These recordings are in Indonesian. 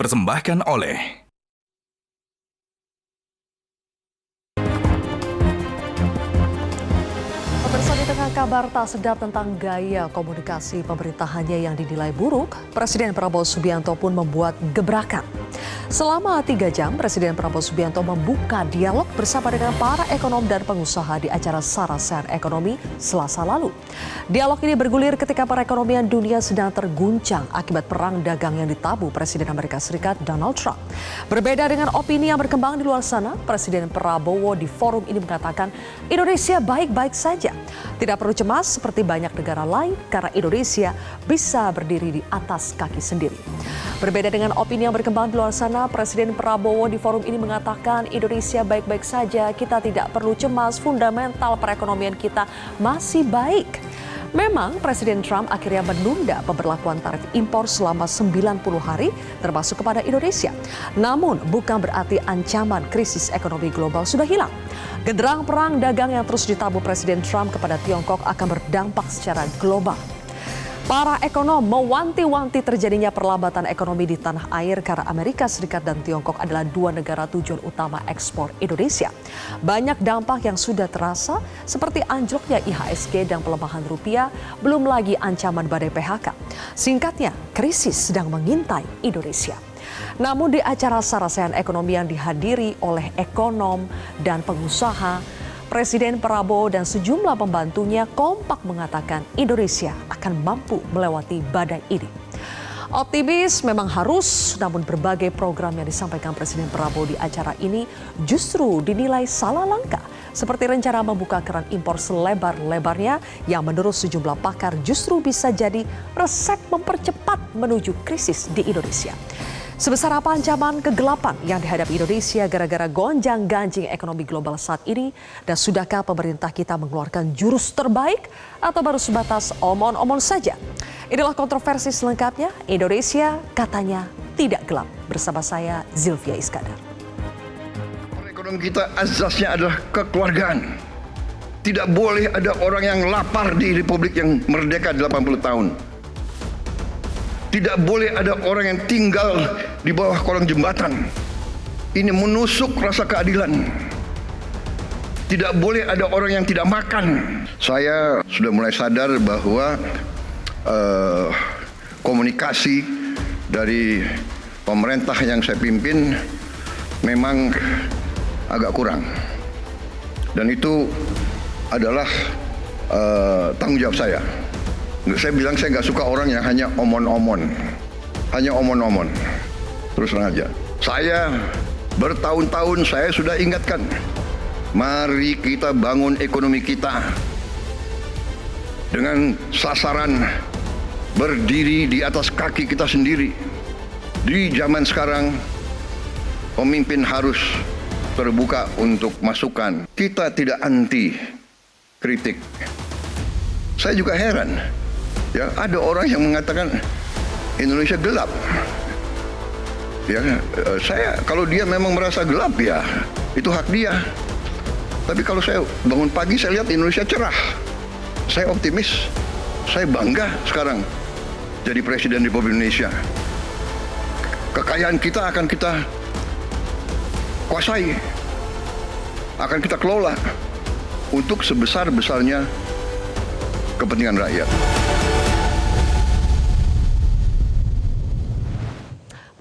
dipersembahkan oleh Pemirsa, di tengah kabar tak sedap tentang gaya komunikasi pemerintahannya yang dinilai buruk, Presiden Prabowo Subianto pun membuat gebrakan. Selama 3 jam, Presiden Prabowo Subianto membuka dialog bersama dengan para ekonom dan pengusaha di acara Sarasehan Ekonomi Selasa lalu. Dialog ini bergulir ketika perekonomian dunia sedang terguncang akibat perang dagang yang ditabuh Presiden Amerika Serikat Donald Trump. Berbeda dengan opini yang berkembang di luar sana, Presiden Prabowo di forum ini mengatakan Indonesia baik-baik saja. Tidak perlu cemas seperti banyak negara lain karena Indonesia bisa berdiri di atas kaki sendiri. Berbeda dengan opini yang berkembang di luar sana, Presiden Prabowo di forum ini mengatakan Indonesia baik-baik saja, kita tidak perlu cemas, fundamental perekonomian kita masih baik. Memang Presiden Trump akhirnya menunda pemberlakuan tarif impor selama 90 hari termasuk kepada Indonesia. Namun bukan berarti ancaman krisis ekonomi global sudah hilang. Genderang perang dagang yang terus ditabuh Presiden Trump kepada Tiongkok akan berdampak secara global. Para ekonom mewanti-wanti terjadinya perlambatan ekonomi di tanah air karena Amerika Serikat dan Tiongkok adalah 2 negara tujuan utama ekspor Indonesia. Banyak dampak yang sudah terasa seperti anjloknya IHSG dan pelemahan rupiah, belum lagi ancaman badai PHK. Singkatnya, krisis sedang mengintai Indonesia. Namun di acara Sarasehan Ekonomi yang dihadiri oleh ekonom dan pengusaha, Presiden Prabowo dan sejumlah pembantunya kompak mengatakan Indonesia akan mampu melewati badai ini. Optimis memang harus, namun berbagai program yang disampaikan Presiden Prabowo di acara ini justru dinilai salah langkah. Seperti rencana membuka keran impor selebar-lebarnya yang menurut sejumlah pakar justru bisa jadi resep mempercepat menuju krisis di Indonesia. Sebesar apa ancaman kegelapan yang dihadapi Indonesia gara-gara gonjang-ganjing ekonomi global saat ini? Dan sudahkah pemerintah kita mengeluarkan jurus terbaik atau baru sebatas omon-omon saja? Inilah kontroversi selengkapnya. Indonesia katanya tidak gelap. Bersama saya Zilvia Iskandar. Ekonomi kita asasnya adalah kekeluargaan. Tidak boleh ada orang yang lapar di Republik yang merdeka 80 tahun. Tidak boleh ada orang yang tinggal di bawah kolong jembatan. Ini menusuk rasa keadilan. Tidak boleh ada orang yang tidak makan. Saya sudah mulai sadar bahwa komunikasi dari pemerintah yang saya pimpin memang agak kurang. Dan itu adalah tanggung jawab saya. Saya bilang saya nggak suka orang yang hanya omon-omon. Hanya omon-omon. Terus terang aja. Saya bertahun-tahun saya sudah ingatkan. Mari kita bangun ekonomi kita. Dengan sasaran berdiri di atas kaki kita sendiri. Di zaman sekarang, pemimpin harus terbuka untuk masukan. Kita tidak anti kritik. Saya juga heran. Ya, ada orang yang mengatakan Indonesia gelap. Ya, saya kalau dia memang merasa gelap ya itu hak dia. Tapi kalau saya bangun pagi saya lihat Indonesia cerah. Saya optimis. Saya bangga sekarang jadi Presiden Republik Indonesia. Kekayaan kita akan kita kuasai. Akan kita kelola untuk sebesar-besarnya kepentingan rakyat.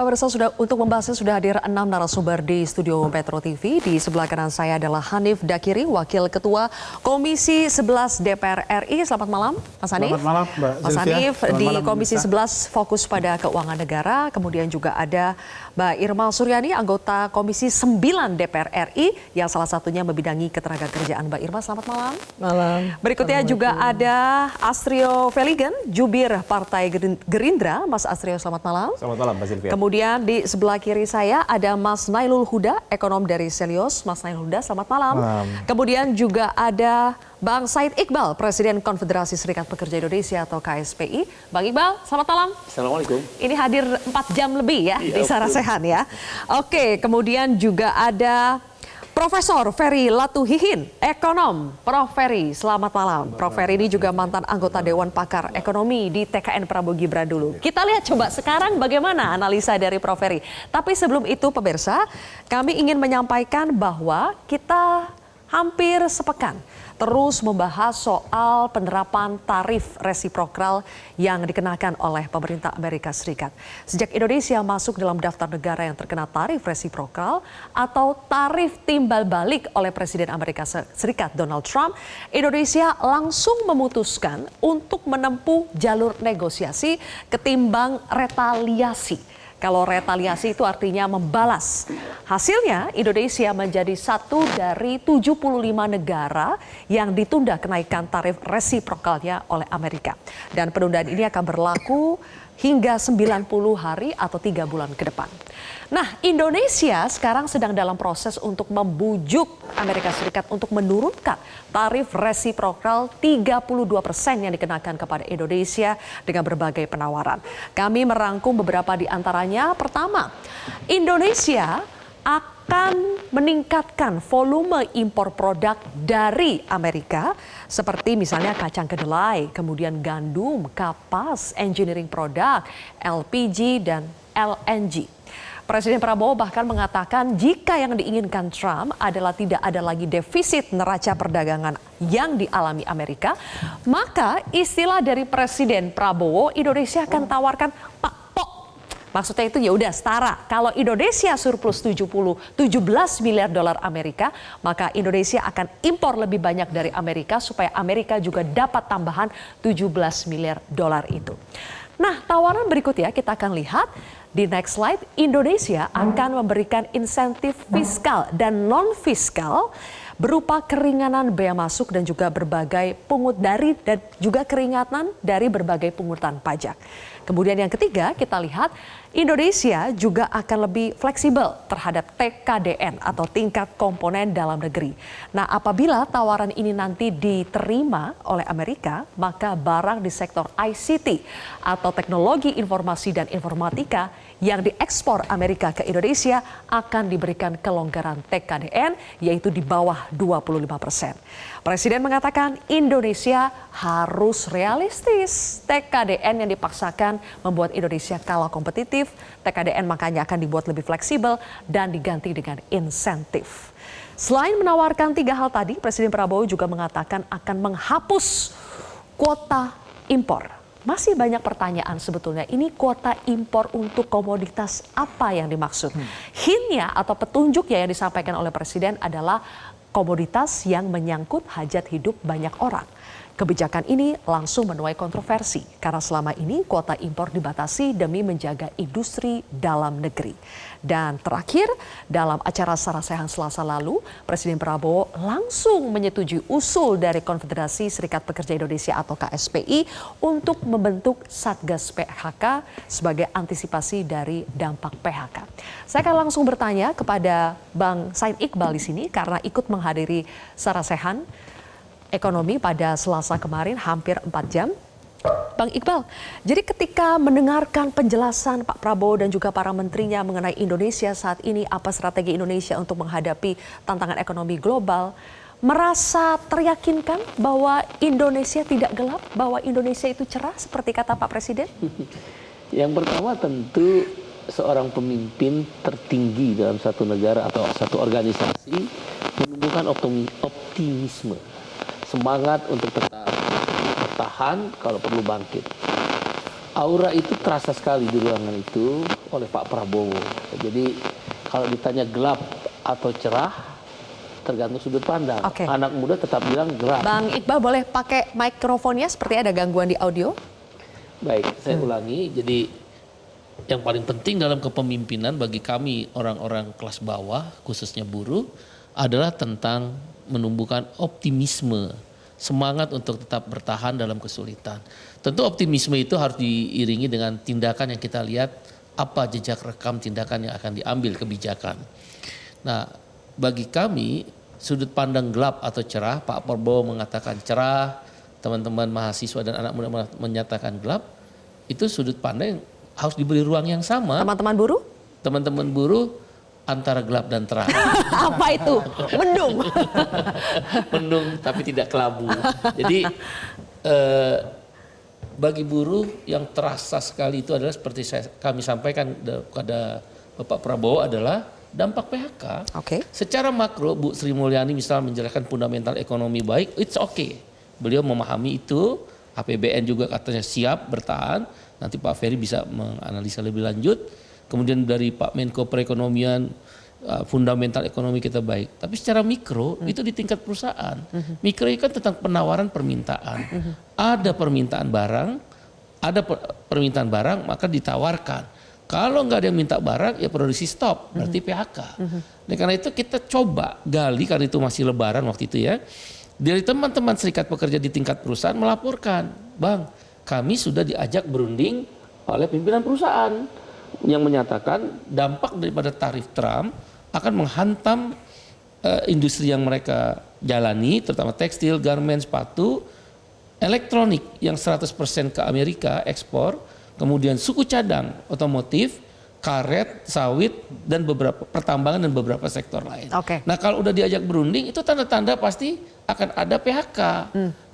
Pemirsa, untuk membahasnya sudah hadir 6 narasumber di studio Metro TV. Di sebelah kanan saya adalah Hanif Dakiri, Wakil Ketua Komisi 11 DPR RI. Selamat malam, Mas Hanif. Selamat malam, Mbak Mas Zilvia. Hanif di malam, Komisi 11 fokus pada keuangan negara. Kemudian juga ada Mbak Irma Suryani, anggota Komisi 9 DPR RI, yang salah satunya membidangi ketenagakerjaan. Mbak Irma, selamat malam. Malam. Berikutnya juga ada Astrio Veligen, jubir Partai Gerindra. Mas Astrio, selamat malam. Selamat malam, Mbak Zilvia. Kemudian di sebelah kiri saya ada Mas Nailul Huda, ekonom dari Selios. Mas Nailul Huda, selamat malam. Kemudian juga ada Bang Said Iqbal, Presiden Konfederasi Serikat Pekerja Indonesia atau KSPI. Bang Iqbal, selamat malam. Assalamualaikum. Ini hadir 4 jam lebih ya di Sarasehan ya. Oke, kemudian juga ada Profesor Ferry Latuhihin, ekonom. Prof. Ferry, selamat malam. Prof. Ferry ini juga mantan anggota Dewan Pakar Ekonomi di TKN Prabowo Gibran dulu. Kita lihat coba sekarang bagaimana analisa dari Prof. Ferry. Tapi sebelum itu pemirsa, kami ingin menyampaikan bahwa kita hampir sepekan terus membahas soal penerapan tarif resiprokal yang dikenakan oleh pemerintah Amerika Serikat. Sejak Indonesia masuk dalam daftar negara yang terkena tarif resiprokal atau tarif timbal balik oleh Presiden Amerika Serikat Donald Trump, Indonesia langsung memutuskan untuk menempuh jalur negosiasi ketimbang retaliasi. Kalau retaliasi itu artinya membalas. Hasilnya Indonesia menjadi satu dari 75 negara yang ditunda kenaikan tarif resiprokalnya oleh Amerika. Dan penundaan ini akan berlaku hingga 90 hari atau 3 bulan ke depan. Nah, Indonesia sekarang sedang dalam proses untuk membujuk Amerika Serikat untuk menurunkan tarif resiprokal 32% yang dikenakan kepada Indonesia dengan berbagai penawaran. Kami merangkum beberapa di antaranya. Pertama, Indonesia akan meningkatkan volume impor produk dari Amerika seperti misalnya kacang kedelai, kemudian gandum, kapas, engineering product, LPG, dan LNG. Presiden Prabowo bahkan mengatakan jika yang diinginkan Trump adalah tidak ada lagi defisit neraca perdagangan yang dialami Amerika, maka istilah dari Presiden Prabowo, Indonesia akan tawarkan Pak Pok. Maksudnya itu ya udah setara. Kalau Indonesia surplus 17 miliar dolar Amerika, maka Indonesia akan impor lebih banyak dari Amerika supaya Amerika juga dapat tambahan 17 miliar dolar itu. Nah, tawaran berikutnya kita akan lihat di next slide. Indonesia akan memberikan insentif fiskal dan non-fiskal berupa keringanan bea masuk dan juga berbagai pungut dari dan juga keringanan dari berbagai pungutan pajak. Kemudian yang ketiga kita lihat Indonesia juga akan lebih fleksibel terhadap TKDN atau tingkat komponen dalam negeri. Nah, apabila tawaran ini nanti diterima oleh Amerika, maka barang di sektor ICT atau teknologi informasi dan informatika yang diekspor Amerika ke Indonesia akan diberikan kelonggaran TKDN yaitu di bawah 25%. Presiden mengatakan Indonesia harus realistis. TKDN yang dipaksakan membuat Indonesia kalah kompetitif. TKDN makanya akan dibuat lebih fleksibel dan diganti dengan insentif. Selain menawarkan 3 hal tadi, Presiden Prabowo juga mengatakan akan menghapus kuota impor. Masih banyak pertanyaan sebetulnya, ini kuota impor untuk komoditas apa yang dimaksud? Hintnya atau petunjuknya yang disampaikan oleh Presiden adalah komoditas yang menyangkut hajat hidup banyak orang. Kebijakan ini langsung menuai kontroversi karena selama ini kuota impor dibatasi demi menjaga industri dalam negeri. Dan terakhir, dalam acara Sarasehan Selasa lalu, Presiden Prabowo langsung menyetujui usul dari Konfederasi Serikat Pekerja Indonesia atau KSPI untuk membentuk Satgas PHK sebagai antisipasi dari dampak PHK. Saya akan langsung bertanya kepada Bang Said Iqbal di sini karena ikut menghadiri Sarasehan Ekonomi pada Selasa kemarin hampir 4 jam. Bang Iqbal, jadi ketika mendengarkan penjelasan Pak Prabowo dan juga para menterinya mengenai Indonesia saat ini, apa strategi Indonesia untuk menghadapi tantangan ekonomi global, merasa teryakinkan bahwa Indonesia tidak gelap, bahwa Indonesia itu cerah seperti kata Pak Presiden? Yang pertama tentu seorang pemimpin tertinggi dalam satu negara atau satu organisasi menumbuhkan optimisme. Semangat untuk tetap bertahan kalau perlu bangkit. Aura itu terasa sekali di ruangan itu oleh Pak Prabowo. Jadi kalau ditanya gelap atau cerah, tergantung sudut pandang. Oke. Anak muda tetap bilang gelap. Bang Iqbal boleh pakai mikrofonnya seperti ada gangguan di audio? Baik, saya ulangi. Jadi yang paling penting dalam kepemimpinan bagi kami orang-orang kelas bawah, khususnya buruh, adalah tentang menumbuhkan optimisme, semangat untuk tetap bertahan dalam kesulitan. Tentu optimisme itu harus diiringi dengan tindakan yang kita lihat apa jejak rekam tindakan yang akan diambil kebijakan. Nah, bagi kami sudut pandang gelap atau cerah, Pak Prabowo mengatakan cerah, teman-teman mahasiswa dan anak muda menyatakan gelap, itu sudut pandang yang harus diberi ruang yang sama. Teman-teman buruh? Teman-teman buruh antara gelap dan terang. Apa itu? Mendung. Mendung tapi tidak kelabu. Jadi bagi buruh yang terasa sekali itu adalah seperti kami sampaikan kepada Bapak Prabowo adalah dampak PHK. Oke. Secara makro Bu Sri Mulyani misalnya menjelaskan fundamental ekonomi baik, it's okay. Beliau memahami itu, APBN juga katanya siap bertahan. Nanti Pak Ferry bisa menganalisa lebih lanjut. Kemudian dari Pak Menko Perekonomian, fundamental ekonomi kita baik. Tapi secara mikro itu di tingkat perusahaan. Mikro itu kan tentang penawaran permintaan. Ada permintaan barang, maka ditawarkan. Kalau nggak ada yang minta barang, ya produksi stop, berarti PHK. Nah, karena itu kita coba gali, karena itu masih lebaran waktu itu ya. Dari teman-teman serikat pekerja di tingkat perusahaan melaporkan, Bang, kami sudah diajak berunding oleh pimpinan perusahaan yang menyatakan dampak daripada tarif Trump akan menghantam industri yang mereka jalani, terutama tekstil, garmen, sepatu, elektronik yang 100% ke Amerika ekspor, kemudian suku cadang, otomotif, karet, sawit, dan beberapa pertambangan dan beberapa sektor lain. Oke. Nah kalau udah diajak berunding itu tanda-tanda pasti akan ada PHK.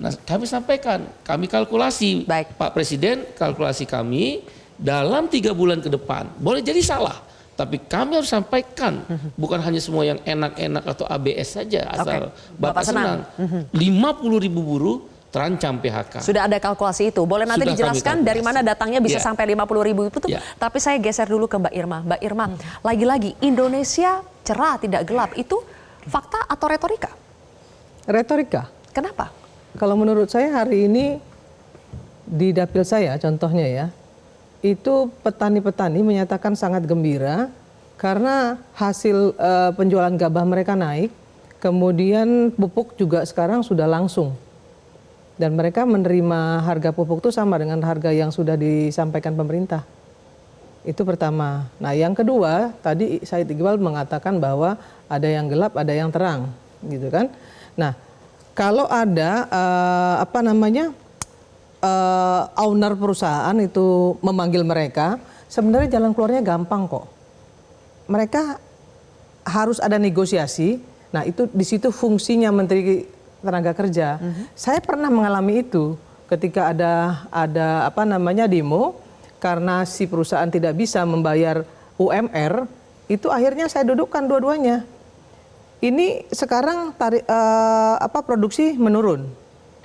Nah kami sampaikan, kami kalkulasi, Baik. Pak Presiden kalkulasi kami dalam 3 bulan ke depan, boleh jadi salah. Tapi kami harus sampaikan, bukan hanya semua yang enak-enak atau ABS saja, asal Bapak senang. 50.000 buruh terancam PHK. Sudah ada kalkulasi itu. Boleh nanti Sudah dijelaskan dari mana datangnya bisa Ya. sampai 50.000 itu. Ya. Tapi saya geser dulu ke Mbak Irma. Mbak Irma, lagi-lagi Indonesia cerah tidak gelap itu fakta atau retorika? Retorika. Kenapa? Kalau menurut saya hari ini di dapil saya contohnya ya, itu petani-petani menyatakan sangat gembira karena hasil penjualan gabah mereka naik, kemudian pupuk juga sekarang sudah langsung. Dan mereka menerima harga pupuk itu sama dengan harga yang sudah disampaikan pemerintah. Itu pertama. Nah yang kedua, tadi Said Iqbal mengatakan bahwa ada yang gelap, ada yang terang, gitu kan. Nah kalau ada owner perusahaan itu memanggil mereka, sebenarnya jalan keluarnya gampang kok. Mereka harus ada negosiasi. Nah itu di situ fungsinya Menteri Tenaga Kerja. Saya pernah mengalami itu ketika ada demo karena si perusahaan tidak bisa membayar UMR, itu akhirnya saya dudukkan dua-duanya. Ini sekarang produksi menurun,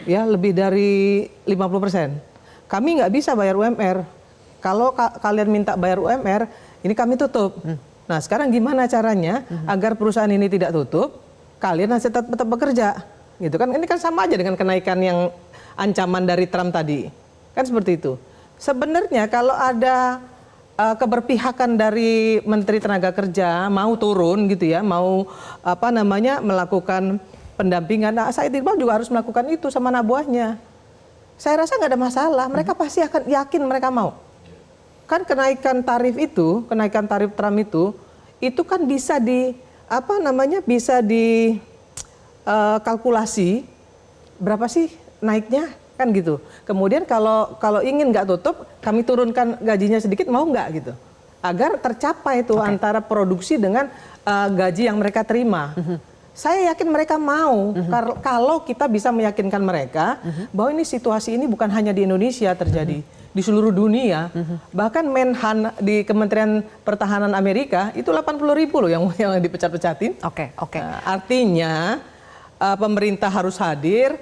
ya lebih dari 50%. Kami nggak bisa bayar UMR. Kalau kalian minta bayar UMR, ini kami tutup. Nah sekarang gimana caranya agar perusahaan ini tidak tutup? Kalian masih tetap bekerja. Gitu kan, ini kan sama aja dengan kenaikan yang ancaman dari Trump tadi, kan seperti itu. Sebenarnya kalau ada keberpihakan dari Menteri Tenaga Kerja mau turun gitu ya, mau melakukan pendampingan, nah Said Iqbal juga harus melakukan itu sama anak buahnya. Saya rasa nggak ada masalah, mereka pasti akan yakin mereka mau. Kan kenaikan tarif Trump itu kan bisa kalkulasi berapa sih naiknya kan gitu. Kemudian kalau ingin nggak tutup, kami turunkan gajinya sedikit, mau nggak gitu, agar tercapai itu antara produksi dengan gaji yang mereka terima. Saya yakin mereka mau kalau kita bisa meyakinkan mereka bahwa ini situasi ini bukan hanya di Indonesia terjadi, di seluruh dunia. Bahkan Menhan di Kementerian Pertahanan Amerika itu 80.000 loh yang dipecat-pecatin. Oke. Artinya pemerintah harus hadir.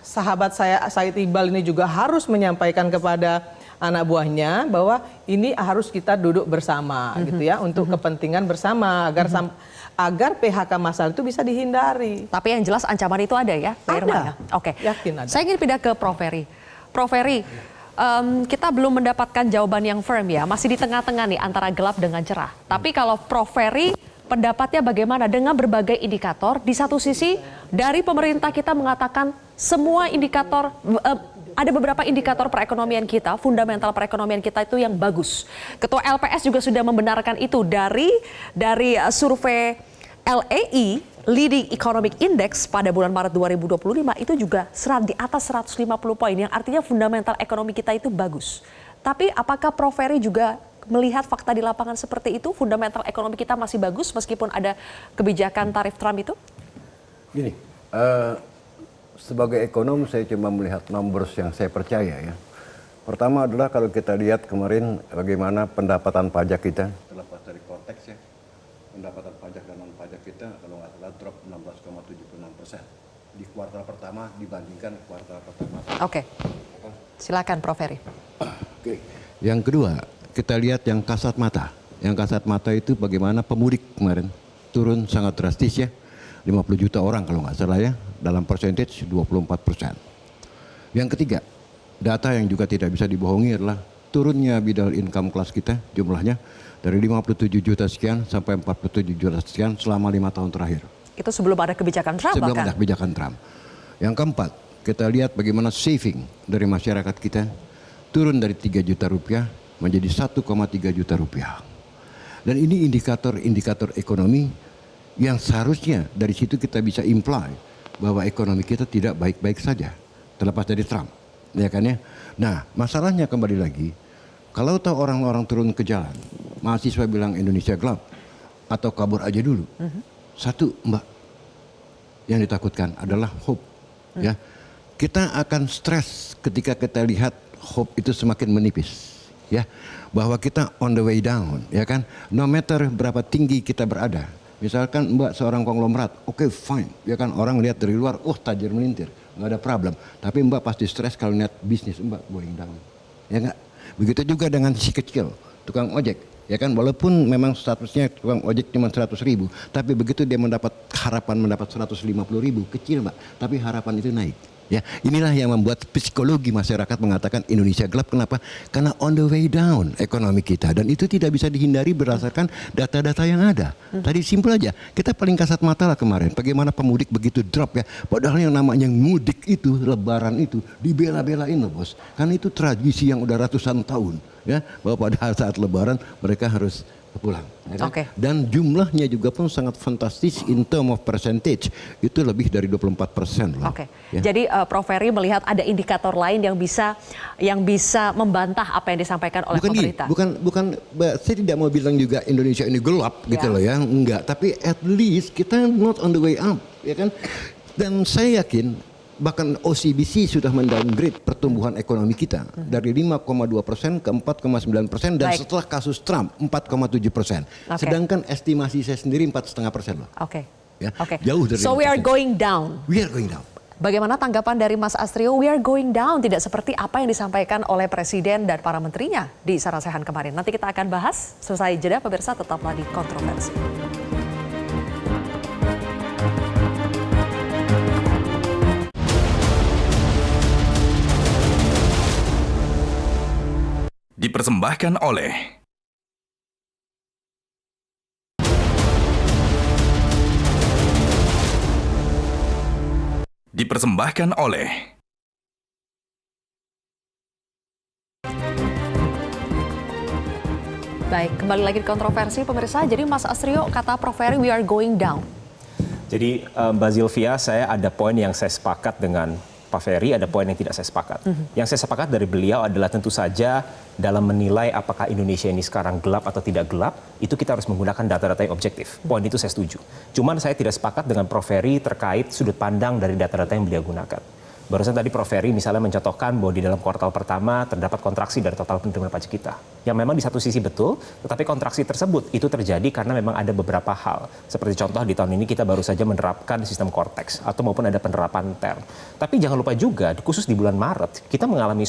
Sahabat saya Said Iqbal ini juga harus menyampaikan kepada anak buahnya bahwa ini harus kita duduk bersama gitu ya, untuk kepentingan bersama agar PHK massal itu bisa dihindari. Tapi yang jelas ancaman itu ada ya, Mbak Irma ya? Oke. Yakin ada. Saya ingin pindah ke Prof Ferry. Prof Ferry, kita belum mendapatkan jawaban yang firm ya, masih di tengah-tengah nih antara gelap dengan cerah. Tapi kalau Prof Ferry pendapatnya bagaimana dengan berbagai indikator? Di satu sisi dari pemerintah kita mengatakan semua indikator, ada beberapa indikator perekonomian kita, fundamental perekonomian kita itu yang bagus. Ketua LPS juga sudah membenarkan itu dari survei LEI, Leading Economic Index pada bulan Maret 2025 itu juga di atas 150 poin, yang artinya fundamental ekonomi kita itu bagus. Tapi apakah Prof Ferry juga melihat fakta di lapangan seperti itu, fundamental ekonomi kita masih bagus meskipun ada kebijakan tarif Trump itu? Gini, sebagai ekonom saya cuma melihat numbers yang saya percaya ya. Pertama adalah kalau kita lihat kemarin bagaimana pendapatan pajak kita, terlepas dari konteks ya, pendapatan pajak dan non pajak kita kalau nggak salah drop 16,76% di kuartal pertama dibandingkan kuartal pertama. Oke, silakan Prof. Ferry. Oke. Yang kedua, kita lihat yang kasat mata. Yang kasat mata itu bagaimana pemudik kemarin turun sangat drastis ya. 50 juta orang kalau nggak salah ya, dalam percentage 24%. Yang ketiga, data yang juga tidak bisa dibohongi adalah turunnya middle income class kita jumlahnya dari 57 juta sekian sampai 47 juta sekian selama 5 tahun terakhir. Itu sebelum ada kebijakan Trump Sebelum bahkan. ada kebijakan Trump. Yang keempat, kita lihat bagaimana saving dari masyarakat kita turun dari 3 juta rupiah menjadi 1,3 juta rupiah. Dan ini indikator-indikator ekonomi yang seharusnya dari situ kita bisa imply bahwa ekonomi kita tidak baik-baik saja terlepas dari Trump, ya kan ya. Nah, masalahnya kembali lagi, kalau tahu orang-orang turun ke jalan, mahasiswa bilang Indonesia gelap atau kabur aja dulu. Satu, Mbak, yang ditakutkan adalah hope, ya. Kita akan stres ketika kita lihat hope itu semakin menipis, ya, bahwa kita on the way down, ya kan. No matter berapa tinggi kita berada. Misalkan Mbak seorang konglomerat, oke, fine, ya kan, orang lihat dari luar, tajir melintir, nggak ada problem. Tapi Mbak pasti stres kalau lihat bisnis Mbak going down, ya nggak? Begitu juga dengan si kecil, tukang ojek, ya kan, walaupun memang statusnya tukang ojek cuma 100.000, tapi begitu dia mendapat harapan mendapat 150.000, kecil Mbak, tapi harapan itu naik. Ya, inilah yang membuat psikologi masyarakat mengatakan Indonesia gelap. Kenapa? Karena on the way down ekonomi kita, dan itu tidak bisa dihindari berdasarkan data-data yang ada. Tadi simpel aja, kita paling kasat mata lah kemarin, bagaimana pemudik begitu drop ya. Padahal yang namanya mudik itu, lebaran itu dibela-belain loh bos, karena itu tradisi yang udah ratusan tahun ya, bahwa pada saat lebaran mereka harus pulang, ya kan? Oke. Dan jumlahnya juga pun sangat fantastis in term of percentage, itu lebih dari 24% loh. Oke. Ya. Jadi Prof. Ferry melihat ada indikator lain yang bisa membantah apa yang disampaikan oleh pemerintah. Bukan, saya tidak mau bilang juga Indonesia ini gelap gitu Ya. loh ya, enggak. Tapi at least kita not on the way up, ya kan. Dan saya yakin bahkan OCBC sudah mendowngrade pertumbuhan ekonomi kita dari 5,2% ke 4,9%, dan Baik. setelah kasus Trump 4,7%. Oke. Sedangkan estimasi saya sendiri 4,5% loh. Oke. Ya, Oke. jauh dari So we are 5%. going down. We are going down. Bagaimana tanggapan dari Mas Astrio? We are going down, tidak seperti apa yang disampaikan oleh Presiden dan para menterinya di Sarasehan kemarin. Nanti kita akan bahas selesai jeda, pemirsa, tetaplah di Kontroversi. Dipersembahkan oleh Baik, kembali lagi di Kontroversi, pemirsa. Jadi Mas Astrio, kata Prof. Ferry, we are going down. Jadi Mbak Zilvia, saya ada poin yang saya sepakat dengan Pak Ferry, ada poin yang tidak saya sepakat. Yang saya sepakat dari beliau adalah tentu saja dalam menilai apakah Indonesia ini sekarang gelap atau tidak gelap, itu kita harus menggunakan data-data yang objektif. Poin itu saya setuju. Cuman saya tidak sepakat dengan Prof. Ferry terkait sudut pandang dari data-data yang beliau gunakan. Barusan tadi Prof. Ferry misalnya mencontohkan bahwa di dalam kuartal pertama terdapat kontraksi dari total penerimaan pajak kita. Yang memang di satu sisi betul, tetapi kontraksi tersebut itu terjadi karena memang ada beberapa hal. Seperti contoh di tahun ini kita baru saja menerapkan sistem Cortex atau maupun ada penerapan TER. Tapi jangan lupa juga, khusus di bulan Maret, kita mengalami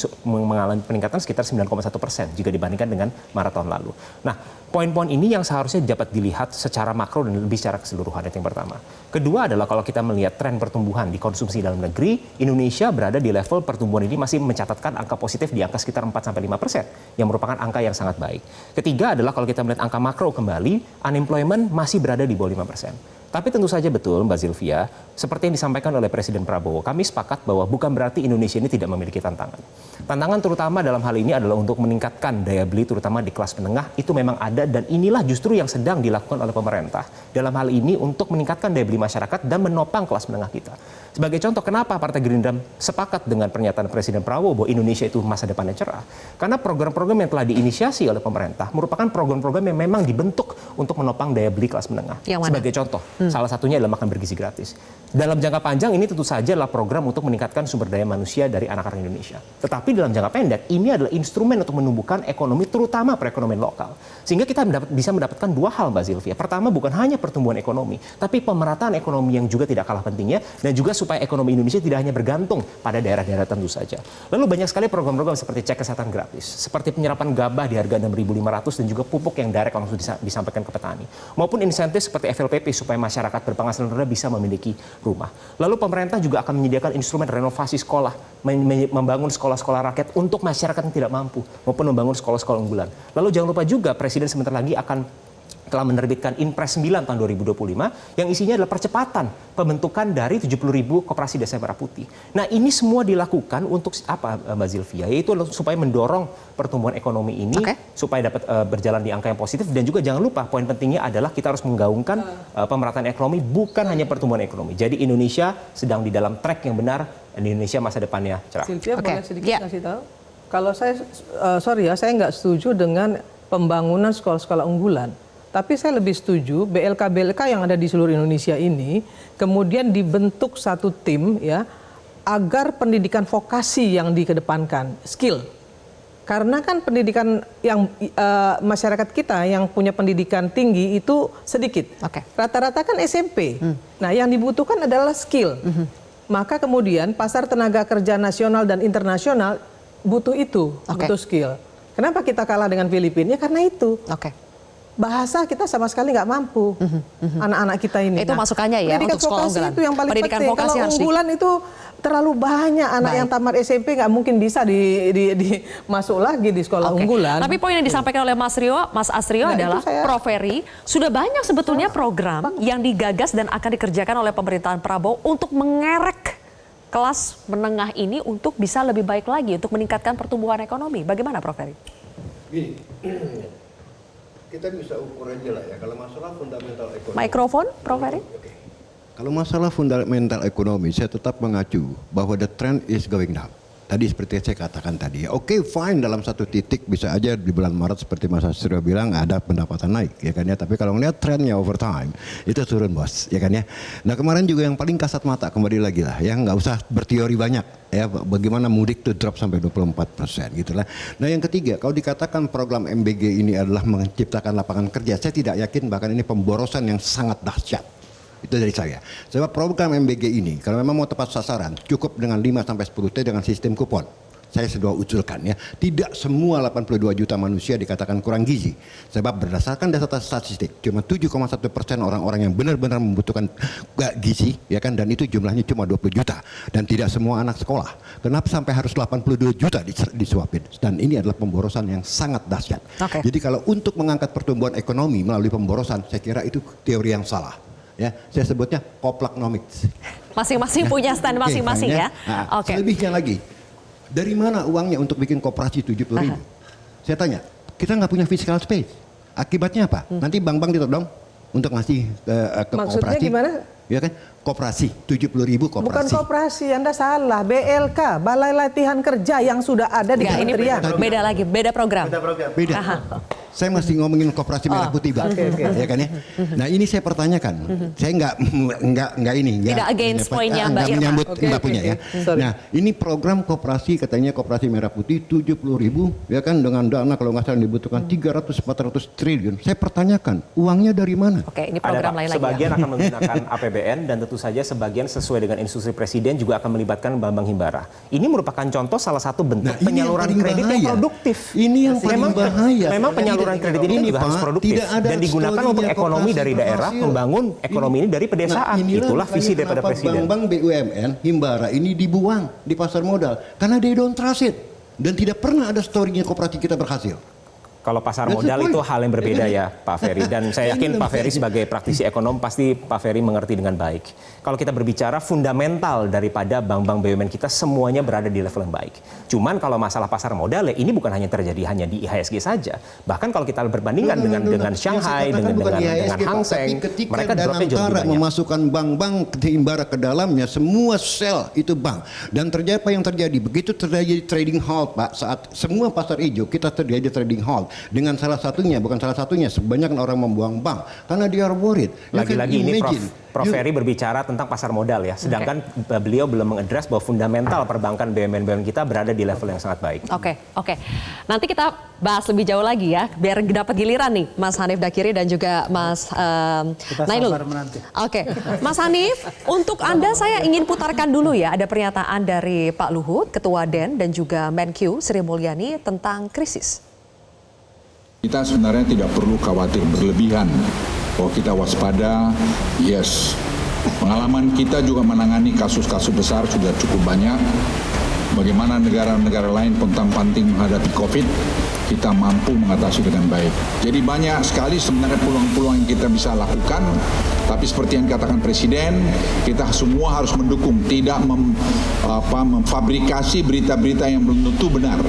peningkatan sekitar 9,1% jika dibandingkan dengan Maret tahun lalu. Nah, poin-poin ini yang seharusnya dapat dilihat secara makro dan lebih secara keseluruhan, itu yang pertama. Kedua adalah kalau kita melihat tren pertumbuhan di konsumsi dalam negeri, Indonesia berada di level pertumbuhan ini masih mencatatkan angka positif di angka sekitar 4-5%, yang merupakan angka yang sangat baik. Ketiga adalah kalau kita melihat angka makro kembali, unemployment masih berada di bawah 5%. Tapi tentu saja betul Mbak Zilvia, seperti yang disampaikan oleh Presiden Prabowo, kami sepakat bahwa bukan berarti Indonesia ini tidak memiliki tantangan. Tantangan terutama dalam hal ini adalah untuk meningkatkan daya beli terutama di kelas menengah, itu memang ada dan inilah justru yang sedang dilakukan oleh pemerintah. Dalam hal ini untuk meningkatkan daya beli masyarakat dan menopang kelas menengah kita. Sebagai contoh, kenapa Partai Gerindra sepakat dengan pernyataan Presiden Prabowo bahwa Indonesia itu masa depannya cerah? Karena program-program yang telah diinisiasi oleh pemerintah merupakan program-program yang memang dibentuk untuk menopang daya beli kelas menengah. Yang mana? Sebagai contoh, salah satunya adalah makan bergizi gratis. Dalam jangka panjang ini tentu saja adalah program untuk meningkatkan sumber daya manusia dari anak-anak Indonesia. Tetapi dalam jangka pendek, ini adalah instrumen untuk menumbuhkan ekonomi, terutama perekonomian lokal. Sehingga kita bisa mendapatkan dua hal, Mbak Zilvia. Pertama, bukan hanya pertumbuhan ekonomi, tapi pemerataan ekonomi yang juga tidak kalah pentingnya, dan juga supaya ekonomi Indonesia tidak hanya bergantung pada daerah-daerah tentu saja. Lalu banyak sekali program-program seperti cek kesehatan gratis, seperti penyerapan gabah di harga 6.500 dan juga pupuk yang direct langsung disampaikan ke petani, maupun insentif seperti FLPP supaya masyarakat berpenghasilan rendah bisa memiliki rumah. Lalu pemerintah juga akan menyediakan instrumen renovasi sekolah, membangun sekolah-sekolah rakyat untuk masyarakat yang tidak mampu, maupun membangun sekolah-sekolah unggulan. Lalu jangan lupa juga Presiden sebentar lagi telah menerbitkan Inpres 9 tahun 2025 yang isinya adalah percepatan pembentukan dari 70.000 koperasi desa merah putih. Nah, ini semua dilakukan untuk apa, Mbak Zilvia? Yaitu supaya mendorong pertumbuhan ekonomi ini supaya dapat berjalan di angka yang positif, dan juga jangan lupa poin pentingnya adalah kita harus menggaungkan pemerataan ekonomi, bukan hanya pertumbuhan ekonomi. Jadi Indonesia sedang di dalam track yang benar, dan Indonesia masa depannya cerah. Sylvia, boleh sedikit kasih tahu? Kalau saya, saya nggak setuju dengan pembangunan sekolah-sekolah unggulan. Tapi saya lebih setuju BLK-BLK yang ada di seluruh Indonesia ini kemudian dibentuk satu tim ya agar pendidikan vokasi yang dikedepankan, skill. Karena kan pendidikan yang masyarakat kita yang punya pendidikan tinggi itu sedikit. Rata-rata kan SMP. Nah, yang dibutuhkan adalah skill. Maka kemudian pasar tenaga kerja nasional dan internasional butuh itu, butuh skill. Kenapa kita kalah dengan Filipina? Karena itu. Bahasa kita sama sekali nggak mampu, anak-anak kita ini. Itu masukannya ya untuk sekolah unggulan. Itu yang paling pendidikan penting. vokasi Kalau unggulan itu terlalu banyak anak yang tamat SMP nggak mungkin bisa masuk lagi di sekolah unggulan. Tapi poin yang disampaikan oleh Mas Astrio adalah Prof. Ferry, sudah banyak sebetulnya program yang digagas dan akan dikerjakan oleh pemerintahan Prabowo untuk mengerek kelas menengah ini untuk bisa lebih baik lagi untuk meningkatkan pertumbuhan ekonomi. Bagaimana Prof. Ferry? Gini, kita bisa ukur aja lah ya, kalau masalah fundamental ekonomi. Mikrofon, Prof. Ferry. Kalau masalah fundamental ekonomi, saya tetap mengacu bahwa the trend is going down. Tadi seperti saya katakan tadi, oke, fine, dalam satu titik bisa aja di bulan Maret seperti Mas Astrio bilang ada pendapatan naik, ya kan ya. Tapi kalau ngelihat trennya over time itu turun, bos, ya kan ya. Nah, kemarin juga yang paling kasat mata kembali lagi lah, ya nggak usah berteori banyak, ya bagaimana mudik tuh drop sampai 24% gitulah. Nah, yang ketiga, kalau dikatakan program MBG ini adalah menciptakan lapangan kerja, saya tidak yakin, bahkan ini pemborosan yang sangat dahsyat. Itu dari saya. Sebab program MBG ini kalau memang mau tepat sasaran cukup dengan 5-10 T dengan sistem kupon. Saya sudah usulkan ya. Tidak semua 82 juta manusia dikatakan kurang gizi. Sebab berdasarkan data statistik cuma 7,1% orang-orang yang benar-benar membutuhkan gizi ya kan, dan itu jumlahnya cuma 20 juta dan tidak semua anak sekolah. Kenapa sampai harus 82 juta disuapin? Dan ini adalah pemborosan yang sangat dahsyat. Jadi kalau untuk mengangkat pertumbuhan ekonomi melalui pemborosan, saya kira itu teori yang salah. Ya, saya sebutnya koplaknomics. Masing-masing punya stand masing-masing ya. Nah, selebihnya lagi, dari mana uangnya untuk bikin koperasi 70.000? Saya tanya, kita nggak punya physical space. Akibatnya apa? Nanti bank-bank ditodong untuk ngasih ke maksudnya koperasi. Gimana? Ya kan? Koperasi, 70.000 koperasi. Bukan koperasi, Anda salah. BLK, Balai Latihan Kerja yang sudah ada di kementerian. Beda lagi, beda program. Beda. Saya masih ngomongin koperasi merah putih, Bang. Ya kan ya. Nah, ini saya pertanyakan. Saya nggak ini. Tidak against poinnya Mbak Irma. Menyambut Mbak punya ya. Nah, ini program koperasi katanya koperasi merah putih 70.000 ya kan, dengan dana kalau nggak salah dibutuhkan 300-400 triliun. Saya pertanyakan, uangnya dari mana? Oke, ini program lain lagi. Sebagian akan menggunakan APBN dan tentu saja sebagian sesuai dengan instruksi Presiden juga akan melibatkan Bank Himbara. Ini merupakan contoh salah satu bentuk penyaluran kredit yang produktif. Ini yang paling bahaya. Memang penyaluran kredit ini juga harus produktif dan digunakan untuk ekonomi dari daerah, membangun ekonomi ini dari pedesaan. Itulah visi daripada Presiden. Bank BUMN, Himbara ini dibuang di pasar modal karena they don't trust it, dan tidak pernah ada story-nya koperasi kita berhasil. Kalau pasar modal itu hal yang berbeda ya Pak Ferry. Dan saya yakin Pak Ferry sebagai praktisi ekonom pasti Pak Ferry mengerti dengan baik. Kalau kita berbicara fundamental daripada bank-bank BUMN kita semuanya berada di level yang baik. Cuman kalau masalah pasar modal ya ini bukan hanya terjadi hanya di IHSG saja. Bahkan kalau kita perbandingkan dengan Shanghai, dengan Hang Seng, mereka dropnya jauh lebih banyak. Memasukkan bank-bank Himbara ke dalamnya, semua sel itu bank. Dan terjadi apa yang terjadi? Begitu terjadi trading halt Pak, saat semua pasar hijau kita terjadi trading halt. Dengan bukan salah satunya, sebanyak orang membuang bank karena dia worried. Lagi-lagi ini Prof Ferry berbicara tentang pasar modal ya, sedangkan beliau belum mengadres bahwa fundamental perbankan BUMN kita berada di level yang sangat baik. Oke. Nanti kita bahas lebih jauh lagi ya, biar dapat giliran nih Mas Hanif Dakiri dan juga Mas Nailul. Oke, Mas Hanif, untuk Anda saya ingin putarkan dulu ya, ada pernyataan dari Pak Luhut, Ketua DEN dan juga Menkyu Sri Mulyani tentang krisis. Kita sebenarnya tidak perlu khawatir berlebihan bahwa kita waspada, yes. Pengalaman kita juga menangani kasus-kasus besar sudah cukup banyak. Bagaimana negara-negara lain pontang-panting menghadapi COVID, kita mampu mengatasi dengan baik. Jadi banyak sekali sebenarnya peluang-peluang yang kita bisa lakukan, tapi seperti yang dikatakan Presiden, kita semua harus mendukung, tidak memfabrikasi berita-berita yang belum tentu benar.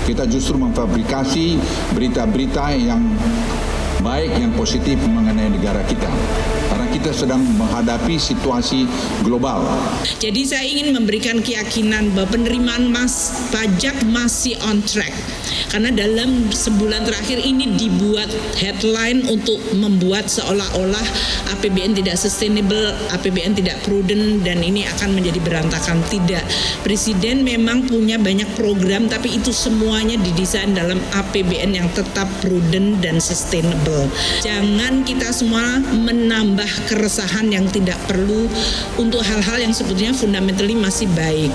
Kita justru memfabrikasi berita-berita yang baik, yang positif mengenai negara kita. Karena kita sedang menghadapi situasi global. Jadi saya ingin memberikan keyakinan bahwa penerimaan pajak masih on track. Karena dalam sebulan terakhir ini dibuat headline untuk membuat seolah-olah APBN tidak sustainable, APBN tidak prudent, dan ini akan menjadi berantakan. Tidak. Presiden memang punya banyak program, tapi itu semuanya didesain dalam APBN yang tetap prudent dan sustainable. Jangan kita semua menambah keresahan yang tidak perlu untuk hal-hal yang sebetulnya fundamentally masih baik.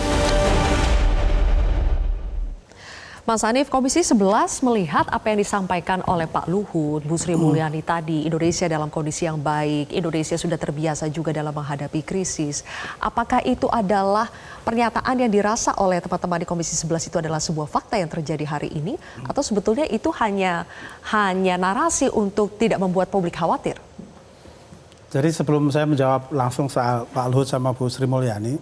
Mas Hanif, Komisi 11 melihat apa yang disampaikan oleh Pak Luhut, Bu Sri Mulyani tadi, Indonesia dalam kondisi yang baik, Indonesia sudah terbiasa juga dalam menghadapi krisis. Apakah itu adalah pernyataan yang dirasa oleh teman-teman di Komisi 11 itu adalah sebuah fakta yang terjadi hari ini, atau sebetulnya itu hanya narasi untuk tidak membuat publik khawatir? Jadi sebelum saya menjawab langsung soal Pak Luhut sama Bu Sri Mulyani,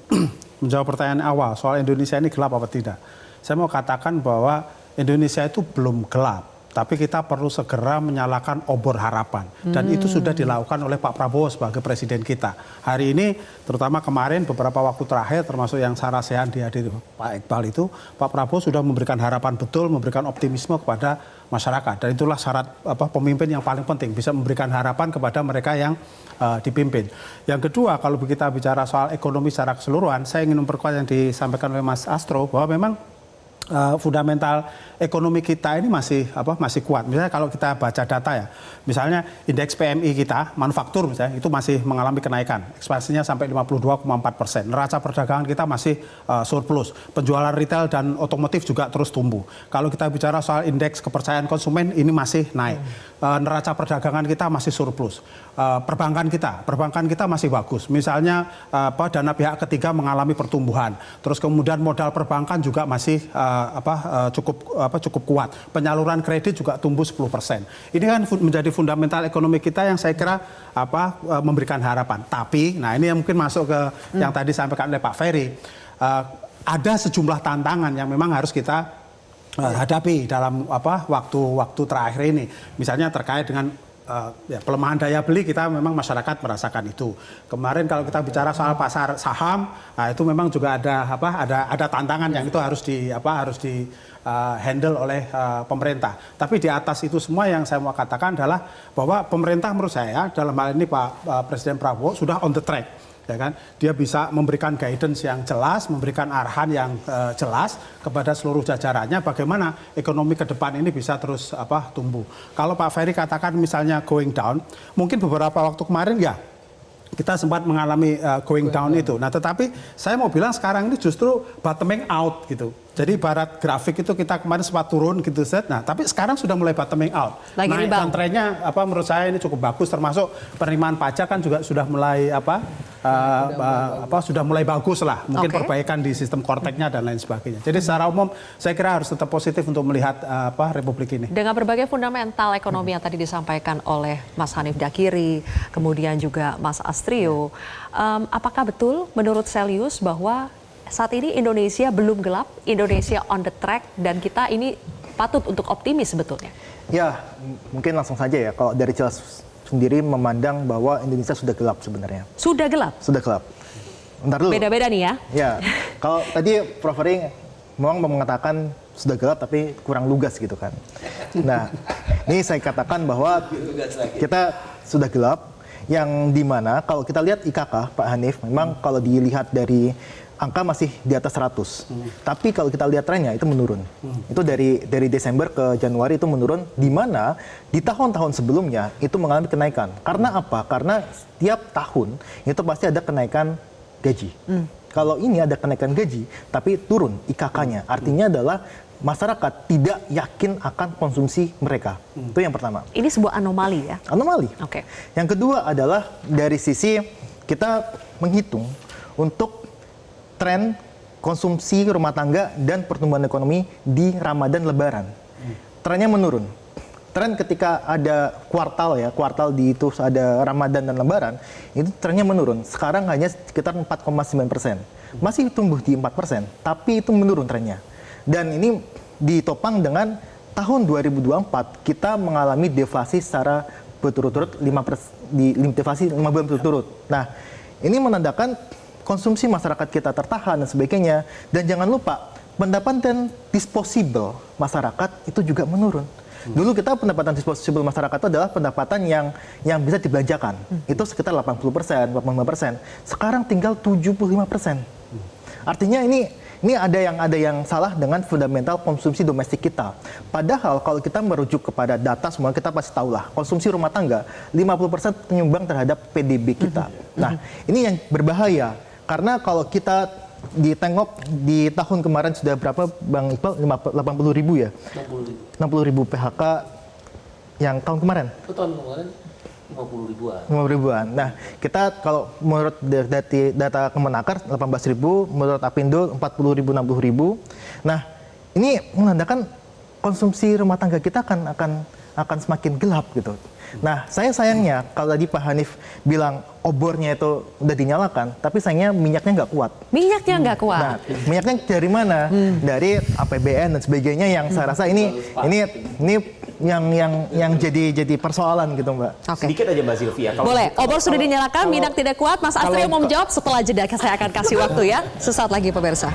menjawab pertanyaan awal soal Indonesia ini gelap apa tidak. Saya mau katakan bahwa Indonesia itu belum gelap, tapi kita perlu segera menyalakan obor harapan. Dan itu sudah dilakukan oleh Pak Prabowo sebagai presiden kita. Hari ini, terutama kemarin beberapa waktu terakhir, termasuk yang Sarasehan dihadiri Pak Iqbal itu, Pak Prabowo sudah memberikan harapan betul, memberikan optimisme kepada masyarakat. Dan itulah syarat pemimpin yang paling penting, bisa memberikan harapan kepada mereka yang dipimpin. Yang kedua, kalau kita bicara soal ekonomi secara keseluruhan, saya ingin memperkuat yang disampaikan oleh Mas Astro, bahwa memang fundamental ekonomi kita ini masih kuat. Misalnya kalau kita baca data ya, misalnya indeks PMI kita, manufaktur misalnya, itu masih mengalami kenaikan. Ekspansinya sampai 52,4%. Neraca perdagangan kita masih surplus. Penjualan retail dan otomotif juga terus tumbuh. Kalau kita bicara soal indeks kepercayaan konsumen, ini masih naik. Neraca perdagangan kita masih surplus. Perbankan kita masih bagus. Misalnya dana pihak ketiga mengalami pertumbuhan. Terus kemudian modal perbankan juga masih cukup kuat. Penyaluran kredit juga tumbuh 10%. Ini kan menjadi fundamental ekonomi kita yang saya kira memberikan harapan. Tapi, nah ini yang mungkin masuk ke yang tadi disampaikan oleh Pak Ferry. Ada sejumlah tantangan yang memang harus kita hadapi dalam waktu terakhir ini. Misalnya terkait dengan pelemahan daya beli, kita memang masyarakat merasakan itu. Kemarin kalau kita bicara soal pasar saham, nah itu memang juga ada tantangan yang itu harus di handle oleh pemerintah. Tapi di atas itu semua yang saya mau katakan adalah bahwa pemerintah menurut saya dalam hal ini Pak Presiden Prabowo sudah on the track. Ya kan? Dia bisa memberikan guidance yang jelas, memberikan arahan yang jelas kepada seluruh jajarannya bagaimana ekonomi ke depan ini bisa terus tumbuh. Kalau Pak Ferry katakan misalnya going down, mungkin beberapa waktu kemarin ya kita sempat mengalami going down itu. Nah, tetapi saya mau bilang sekarang ini justru bottoming out gitu. Jadi ibarat grafik itu kita kemarin sempat turun gitu set. Nah, tapi sekarang sudah mulai bottoming out. Naik dan trennya menurut saya ini cukup bagus, termasuk penerimaan pajak kan juga sudah mulai sudah mulai bagus lah, mungkin Oke. perbaikan di sistem korteknya dan lain sebagainya. Jadi secara umum saya kira harus tetap positif untuk melihat Republik ini. Dengan berbagai fundamental ekonomi yang tadi disampaikan oleh Mas Hanif Dakiri, kemudian juga Mas Astrio, apakah betul menurut Selyus bahwa saat ini Indonesia belum gelap, Indonesia on the track, dan kita ini patut untuk optimis sebetulnya? Ya, mungkin langsung saja ya, kalau dari Cels sendiri memandang bahwa Indonesia sudah gelap sebenarnya. Sudah gelap? Sudah gelap. Bentar dulu. Beda-beda nih ya? Ya, kalau tadi Prof. Ering memang mengatakan sudah gelap tapi kurang lugas gitu kan. Nah, ini saya katakan bahwa kita sudah gelap, yang dimana kalau kita lihat IKK, Pak Hanif, memang kalau dilihat dari angka masih di atas 100. Tapi kalau kita lihat trennya itu menurun. Itu dari Desember ke Januari itu menurun, di mana di tahun-tahun sebelumnya itu mengalami kenaikan. Karena apa? Karena setiap tahun itu pasti ada kenaikan gaji. Kalau ini ada kenaikan gaji, tapi turun IKK-nya. Artinya adalah masyarakat tidak yakin akan konsumsi mereka. Itu yang pertama. Ini sebuah anomali ya? Anomali. Oke. Yang kedua adalah dari sisi kita menghitung untuk tren konsumsi rumah tangga dan pertumbuhan ekonomi di Ramadan Lebaran. Trennya menurun. Tren ketika ada kuartal di itu ada Ramadan dan Lebaran, itu trennya menurun. Sekarang hanya sekitar 4,9%. Masih tumbuh di 4%, tapi itu menurun trennya. Dan ini ditopang dengan tahun 2024 kita mengalami deflasi secara berturut-turut 5 deflasi 5 bulan berturut-turut. Nah, ini menandakan konsumsi masyarakat kita tertahan dan sebagainya. Dan jangan lupa, pendapatan disposable masyarakat itu juga menurun. Dulu kita pendapatan disposable masyarakat itu adalah pendapatan yang bisa dibelanjakan. Itu sekitar 80%, 85%. Sekarang tinggal 75%. Artinya ini ada yang salah dengan fundamental konsumsi domestik kita. Padahal kalau kita merujuk kepada data semua kita pasti tahu lah, konsumsi rumah tangga 50% penyumbang terhadap PDB kita. Nah, ini yang berbahaya. Karena kalau kita ditengok di tahun kemarin sudah berapa Bang Iqbal? 80 ribu ya? 60 ribu PHK yang tahun kemarin? Tahun kemarin 50 ribuan. 50 ribuan. Nah, kita kalau menurut data Kemenaker 18 ribu, menurut Apindo 40 ribu, 60 ribu. Nah, ini menandakan konsumsi rumah tangga kita akan semakin gelap gitu. Nah, sayangnya kalau tadi Pak Hanif bilang obornya itu udah dinyalakan, tapi sayangnya minyaknya nggak kuat. Minyaknya nggak kuat? Nah, minyaknya dari mana? Dari APBN dan sebagainya yang saya rasa ini yang jadi persoalan gitu, Mbak. Oke. Sedikit aja Mbak Zilvia. Boleh, obor sudah dinyalakan, minyak tidak kuat. Mas Astrio mau menjawab setelah jeda, saya akan kasih waktu ya. Sesaat lagi pemirsa.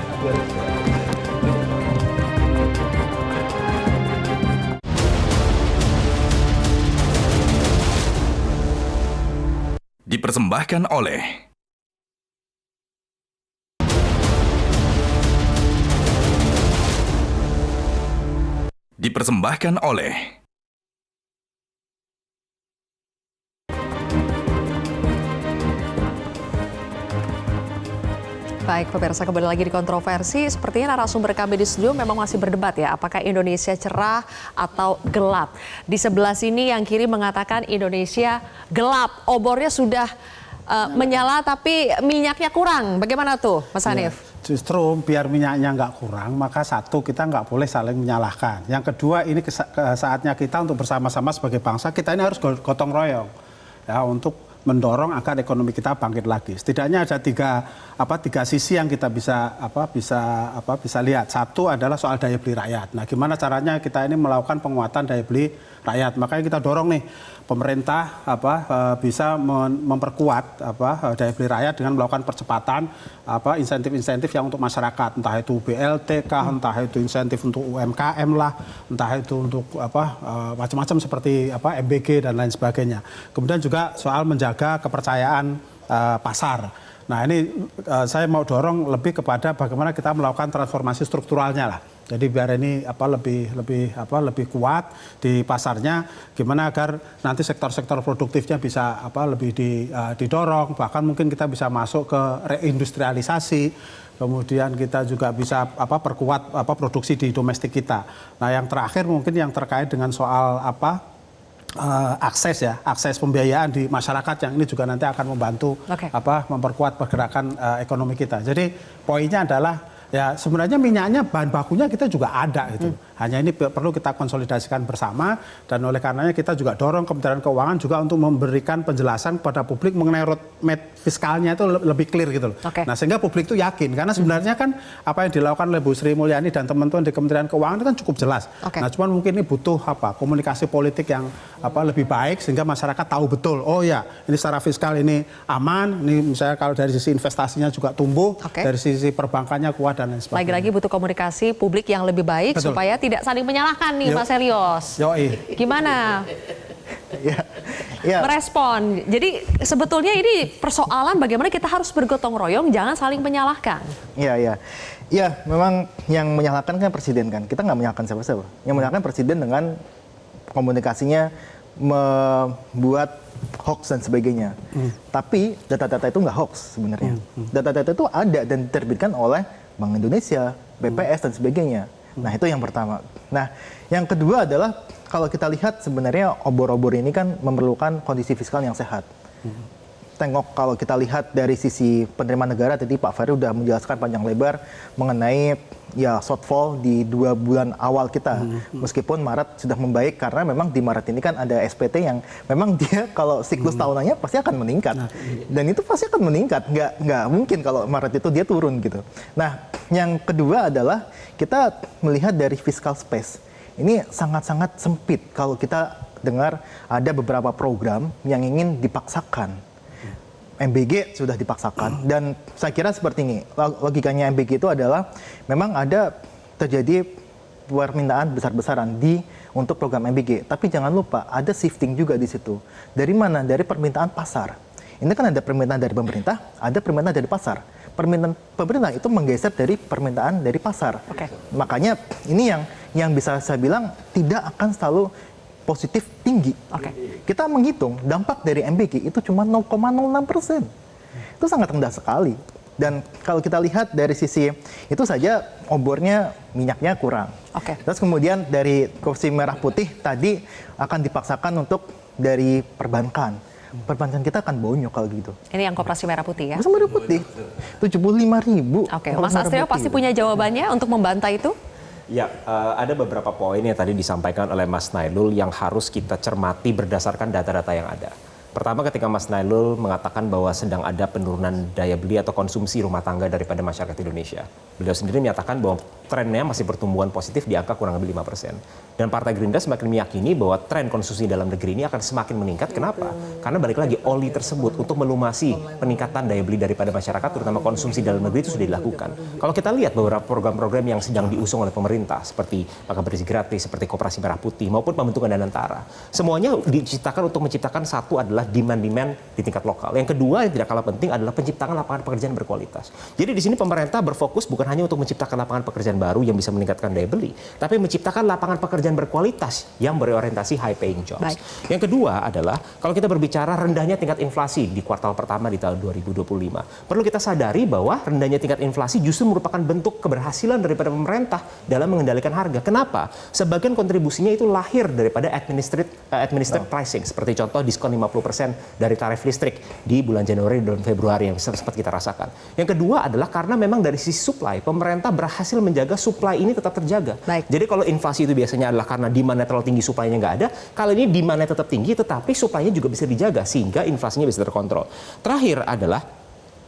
Dipersembahkan oleh Baik, pemirsa, kembali lagi di Kontroversi. Sepertinya narasumber kami di studio memang masih berdebat ya, apakah Indonesia cerah atau gelap. Di sebelah sini yang kiri mengatakan Indonesia gelap, obornya sudah menyala tapi minyaknya kurang. Bagaimana tuh, Mas Hanif? Justru biar minyaknya nggak kurang, maka satu, kita nggak boleh saling menyalahkan. Yang kedua, ini saatnya kita untuk bersama-sama sebagai bangsa, kita ini harus gotong royong ya, untuk mendorong agar ekonomi kita bangkit lagi. Setidaknya ada tiga sisi yang kita bisa lihat. Satu adalah soal daya beli rakyat. Nah, gimana caranya kita ini melakukan penguatan daya beli rakyat? Makanya kita dorong nih pemerintah bisa memperkuat daya beli rakyat dengan melakukan percepatan insentif-insentif yang untuk masyarakat, entah itu BLT kah, entah itu insentif untuk UMKM lah, entah itu untuk macam-macam seperti MBG dan lain sebagainya. Kemudian juga soal menjaga kepercayaan pasar. Nah, ini saya mau dorong lebih kepada bagaimana kita melakukan transformasi strukturalnya lah. Jadi biar ini lebih kuat di pasarnya, gimana agar nanti sektor-sektor produktifnya bisa lebih didorong, bahkan mungkin kita bisa masuk ke reindustrialisasi, kemudian kita juga bisa perkuat produksi di domestik kita. Nah, yang terakhir mungkin yang terkait dengan soal akses pembiayaan di masyarakat yang ini juga nanti akan membantu memperkuat pergerakan ekonomi kita. Jadi poinnya adalah ya sebenarnya minyaknya bahan bakunya kita juga ada gitu. Hanya ini perlu kita konsolidasikan bersama dan oleh karenanya kita juga dorong Kementerian Keuangan juga untuk memberikan penjelasan kepada publik mengenai roadmap fiskalnya itu lebih clear gitu loh. Nah sehingga publik itu yakin karena sebenarnya kan apa yang dilakukan oleh Bu Sri Mulyani dan teman-teman di Kementerian Keuangan itu kan cukup jelas. Nah cuman mungkin ini butuh komunikasi politik yang lebih baik sehingga masyarakat tahu betul oh ya ini secara fiskal ini aman, ini misalnya kalau dari sisi investasinya juga tumbuh, dari sisi perbankannya kuat dan lain sebagainya. Lagi-lagi butuh komunikasi publik yang lebih baik supaya tidak saling menyalahkan nih Mas Helios. Gimana? Merespon. Jadi sebetulnya ini persoalan bagaimana kita harus bergotong royong, jangan saling menyalahkan. Iya, memang yang menyalahkan kan presiden kan. Kita nggak menyalahkan siapa-siapa. Yang menyalahkan presiden dengan komunikasinya membuat hoax dan sebagainya. Tapi data-data itu nggak hoax sebenarnya. Data-data itu ada dan diterbitkan oleh Bank Indonesia, BPS dan sebagainya. Nah itu yang pertama. Nah yang kedua adalah kalau kita lihat sebenarnya obor-obor ini kan memerlukan kondisi fiskal yang sehat. Tengok kalau kita lihat dari sisi penerimaan negara tadi Pak Ferry sudah menjelaskan panjang lebar mengenai ya shortfall di 2 bulan awal kita. Meskipun Maret sudah membaik karena memang di Maret ini kan ada SPT yang memang dia kalau siklus tahunannya pasti akan meningkat. Dan itu pasti akan meningkat. Nggak mungkin kalau Maret itu dia turun gitu. Nah yang kedua adalah kita melihat dari fiscal space. Ini sangat-sangat sempit kalau kita dengar ada beberapa program yang ingin dipaksakan. MBG sudah dipaksakan dan saya kira seperti ini logikanya MBG itu adalah memang ada terjadi permintaan besar-besaran untuk program MBG tapi jangan lupa ada shifting juga di situ dari mana dari permintaan pasar ini kan ada permintaan dari pemerintah ada permintaan dari pasar permintaan pemerintah itu menggeser dari permintaan dari pasar makanya ini yang bisa saya bilang tidak akan selalu positif tinggi. Kita menghitung dampak dari MBG itu cuma 0,06%. Itu sangat rendah sekali. Dan kalau kita lihat dari sisi itu saja obornya minyaknya kurang. Terus kemudian dari kursi merah putih tadi akan dipaksakan untuk dari perbankan. Perbankan kita akan bonyok kalau gitu. Ini yang koperasi merah putih ya? Koperasi merah putih. 75.000. Mas Astrio pasti punya jawabannya untuk membantah itu? Ya, ada beberapa poin yang tadi disampaikan oleh Mas Nailul yang harus kita cermati berdasarkan data-data yang ada. Pertama ketika Mas Nailul mengatakan bahwa sedang ada penurunan daya beli atau konsumsi rumah tangga daripada masyarakat Indonesia. Beliau sendiri menyatakan bahwa trennya masih pertumbuhan positif di angka kurang lebih 5%. Dan Partai Gerindra semakin meyakini bahwa tren konsumsi dalam negeri ini akan semakin meningkat. Kenapa? Karena balik lagi oli tersebut untuk melumasi peningkatan daya beli daripada masyarakat, terutama konsumsi dalam negeri itu sudah dilakukan. Kalau kita lihat beberapa program-program yang sedang diusung oleh pemerintah, seperti makan bersih gratis, seperti koperasi merah putih, maupun pembentukan Danantara, semuanya diciptakan untuk menciptakan satu adalah demand-demand di tingkat lokal. Yang kedua yang tidak kalah penting adalah penciptaan lapangan pekerjaan berkualitas. Jadi di sini pemerintah berfokus bukan hanya untuk menciptakan lapangan pekerjaan baru yang bisa meningkatkan daya beli, tapi menciptakan lapangan pekerjaan berkualitas yang berorientasi high paying jobs. Yang kedua adalah kalau kita berbicara rendahnya tingkat inflasi di kuartal pertama di tahun 2025, perlu kita sadari bahwa rendahnya tingkat inflasi justru merupakan bentuk keberhasilan daripada pemerintah dalam mengendalikan harga. Kenapa? Sebagian kontribusinya itu lahir daripada administrative pricing, seperti contoh diskon 50% dari tarif listrik di bulan Januari dan Februari yang sempat kita rasakan. Yang kedua adalah karena memang dari sisi supply, pemerintah berhasil menjaga supply ini tetap terjaga. Jadi kalau inflasi itu biasanya adalah karena demand-nya terlalu tinggi, supply-nya nggak ada, kali ini demand-nya tetap tinggi, tetapi supply-nya juga bisa dijaga sehingga inflasinya bisa terkontrol. Terakhir adalah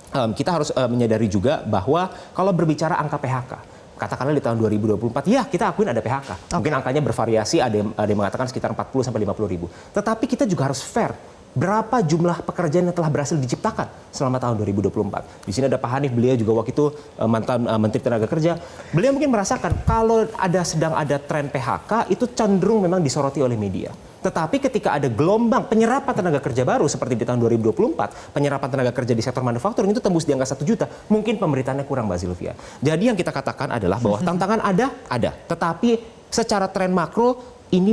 kita harus menyadari juga bahwa kalau berbicara angka PHK, katakanlah di tahun 2024, ya kita akuin ada PHK. Mungkin angkanya bervariasi, ada yang mengatakan sekitar 40 sampai 50 ribu. Tetapi kita juga harus fair. Berapa jumlah pekerjaan yang telah berhasil diciptakan selama tahun 2024? Di sini ada Pak Hanif, beliau juga waktu itu mantan Menteri Tenaga Kerja. Beliau mungkin merasakan kalau sedang ada tren PHK itu cenderung memang disoroti oleh media. Tetapi ketika ada gelombang penyerapan tenaga kerja baru seperti di tahun 2024, penyerapan tenaga kerja di sektor manufakturing itu tembus di angka 1 juta, mungkin pemberitaannya kurang, Mbak Zilvia. Jadi yang kita katakan adalah bahwa tantangan ada, tetapi secara tren makro ini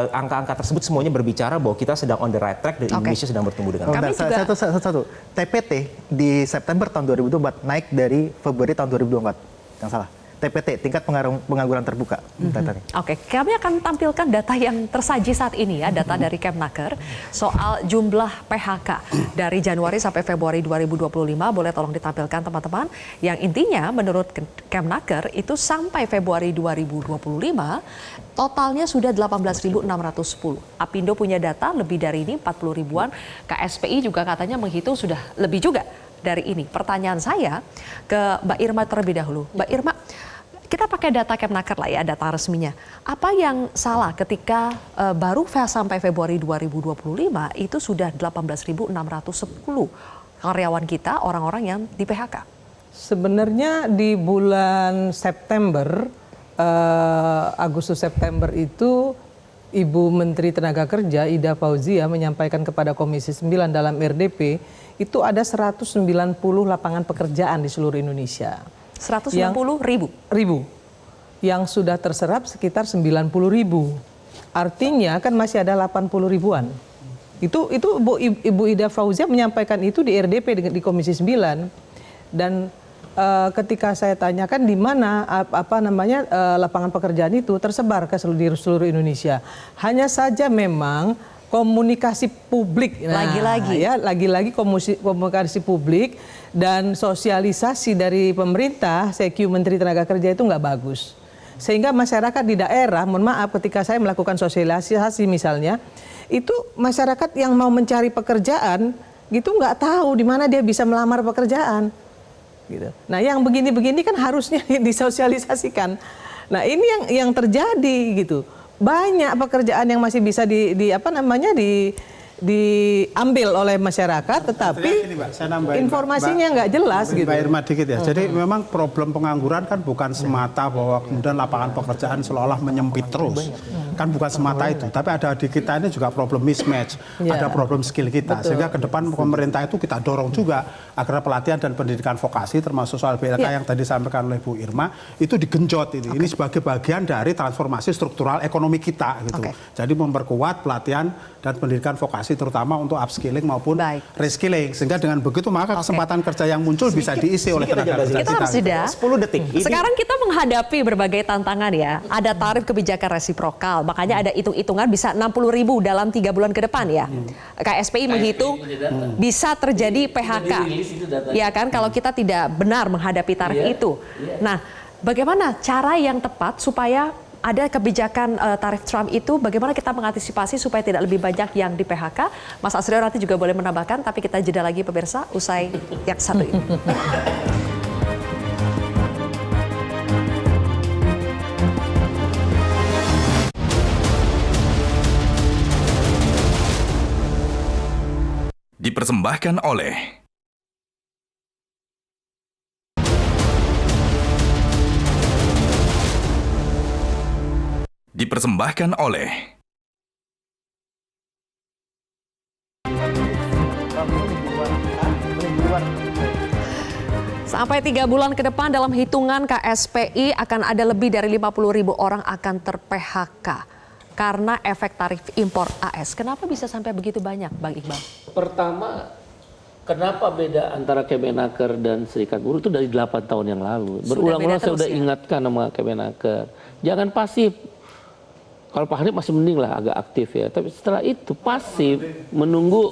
angka-angka tersebut semuanya berbicara bahwa kita sedang on the right track dan Indonesia sedang bertumbuh dengan baik. Satu. TPT di September tahun 2024 naik dari Februari tahun 2024. Yang salah. TPT, tingkat pengangguran terbuka. Datanya. Oke, kami akan tampilkan data yang tersaji saat ini ya, data dari Kemnaker soal jumlah PHK dari Januari sampai Februari 2025. Boleh tolong ditampilkan teman-teman. Yang intinya menurut Kemnaker itu sampai Februari 2025 totalnya sudah 18.610. Apindo punya data lebih dari ini 40 ribuan. KSPI juga katanya menghitung sudah lebih juga dari ini. Pertanyaan saya ke Mbak Irma terlebih dahulu. Mbak Irma, kita pakai data Kemnaker lah ya, data resminya. Apa yang salah ketika baru sampai Februari 2025 itu sudah 18.610 karyawan kita, orang-orang yang di PHK? Sebenarnya di bulan September, Agustus September itu Ibu Menteri Tenaga Kerja Ida Fauzia menyampaikan kepada Komisi 9 dalam RDP itu ada 190 lapangan pekerjaan di seluruh Indonesia. 190 ribu. Yang sudah terserap sekitar 90 ribu. Artinya kan masih ada 80 ribuan. Itu Ibu Ida Fauzia menyampaikan itu di RDP di Komisi 9. Dan ketika saya tanyakan di mana lapangan pekerjaan itu tersebar ke seluruh Indonesia. Hanya saja memang komunikasi publik, lagi-lagi komunikasi publik dan sosialisasi dari pemerintah, CQ Menteri Tenaga Kerja itu nggak bagus. Sehingga masyarakat di daerah, mohon maaf ketika saya melakukan sosialisasi misalnya, itu masyarakat yang mau mencari pekerjaan gitu nggak tahu di mana dia bisa melamar pekerjaan. Gitu. Nah yang begini-begini kan harusnya disosialisasikan. Nah ini yang terjadi gitu. Banyak pekerjaan yang masih bisa diambil oleh masyarakat, tetapi informasinya nggak jelas gitu. Mbak Irma dikit ya. Jadi memang problem pengangguran kan bukan semata bahwa kemudian lapangan pekerjaan seolah menyempit terus. Kan bukan semata itu. Tapi ada di kita ini juga problem mismatch. Ada problem skill kita. Betul. Sehingga ke depan pemerintah itu kita dorong juga agar pelatihan dan pendidikan vokasi termasuk soal BLK yang tadi disampaikan oleh Bu Irma itu digenjot ini. Ini sebagai bagian dari transformasi struktural ekonomi kita gitu. Jadi memperkuat pelatihan dan pendidikan vokasi terutama untuk upskilling maupun reskilling, sehingga dengan begitu maka kesempatan kerja yang muncul bisa diisi oleh tenaga kerja kita. Harus jeda 10 detik. Sekarang kita menghadapi berbagai tantangan ya. Ada tarif kebijakan resiprokal, makanya ada hitung-hitungan bisa 60.000 dalam 3 bulan ke depan ya. KSPI menghitung bisa terjadi PHK. Ya kan kalau kita tidak benar menghadapi tarif itu. Nah, bagaimana cara yang tepat supaya ada kebijakan tarif Trump itu, bagaimana kita mengantisipasi supaya tidak lebih banyak yang di PHK? Mas Asrio nanti juga boleh menambahkan, tapi kita jeda lagi pemirsa, usai yang satu ini. Dipersembahkan oleh Sampai 3 bulan ke depan dalam hitungan KSPI akan ada lebih dari 50.000 orang akan ter-PHK karena efek tarif impor AS. Kenapa bisa sampai begitu banyak, Bang Iqbal? Pertama, kenapa beda antara Kemenaker dan Serikat Buruh itu dari 8 tahun yang lalu. Berulang-ulang saya sudah ingatkan sama Kemenaker. Jangan pasif. Kalau Pak Hanif masih mending lah agak aktif ya. Tapi setelah itu pasif menunggu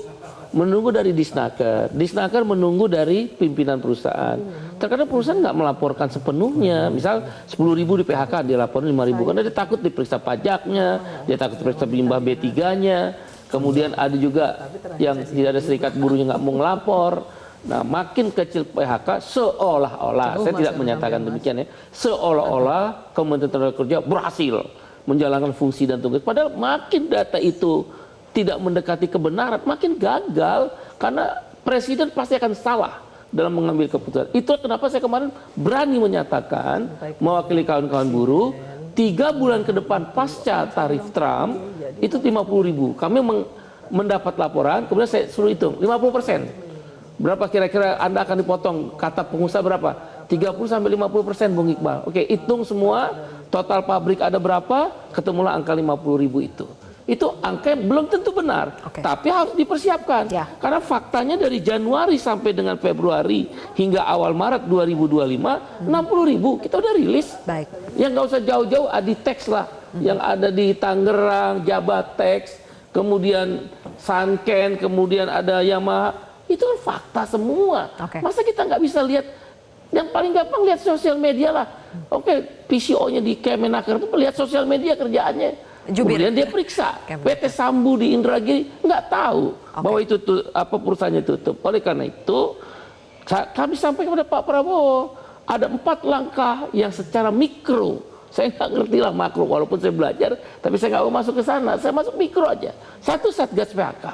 dari Disnaker. Disnaker menunggu dari pimpinan perusahaan. Terkadang perusahaan nggak melaporkan sepenuhnya. Misal 10.000 di PHK dia laporin 5.000 karena dia takut diperiksa pajaknya, dia takut diperiksa limbah B3-nya. Kemudian ada juga yang tidak ada serikat buruhnya nggak mau ngelapor. Nah, makin kecil PHK seolah-olah, saya tidak menyatakan demikian ya, seolah-olah Kementerian Tenaga Kerja berhasil menjalankan fungsi dan tugas. Padahal makin data itu tidak mendekati kebenaran, makin gagal karena presiden pasti akan salah dalam mengambil keputusan. Itu kenapa saya kemarin berani menyatakan mewakili kawan-kawan buruh 3 bulan ke depan pasca tarif Trump itu 50.000. Kami mendapat laporan, kemudian saya suruh hitung 50%. Berapa kira-kira Anda akan dipotong? Kata pengusaha berapa? 30-50%, Bung Iqbal. Oke, hitung semua, total pabrik ada berapa, ketemulah angka 50.000 itu. itu angka belum tentu benar, tapi harus dipersiapkan. Karena faktanya dari Januari sampai dengan Februari hingga awal Maret 2025, 60.000 kita udah rilis. Yang nggak usah jauh-jauh, Aditex lah, yang ada di Tangerang, Jabatex, kemudian Sanken, kemudian ada Yamaha, itu kan fakta semua. Masa kita nggak bisa lihat? Yang paling gampang lihat sosial media lah. PCO-nya di Kemenaker itu melihat sosial media kerjaannya. Kemudian dia periksa PT Sambu di Indragiri, nggak tahu bahwa itu perusahaannya tutup. Oleh karena itu kami sampaikan kepada Pak Prabowo ada 4 langkah yang secara mikro. Saya nggak ngerti lah makro, walaupun saya belajar, tapi saya nggak mau masuk ke sana. Saya masuk mikro aja. 1, Satgas PHK.